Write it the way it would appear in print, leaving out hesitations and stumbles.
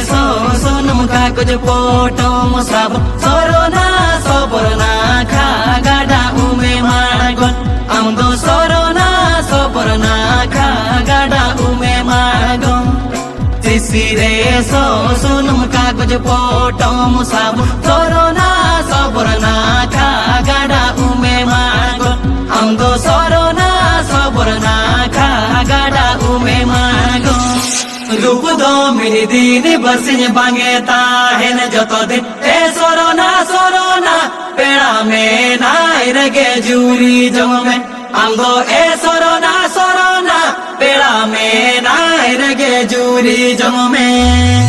so sonum kakuj potom sab sorona soporna kha gada ume margon amdo sorona soporna kha gada ume margon sisire so sonum kakuj potom sab sorona soporna kha gada ume margon amdo sorona soporna kha gada ume margon रूप दो मिली दीन बरसिन बांगे ताहेन जतो दिन ए सोरोना सोरोना पेड़ा में नाई रगे jury जम में आंगो ए सोरोना सोरोना पेड़ा में नाई रगे जूरी जम में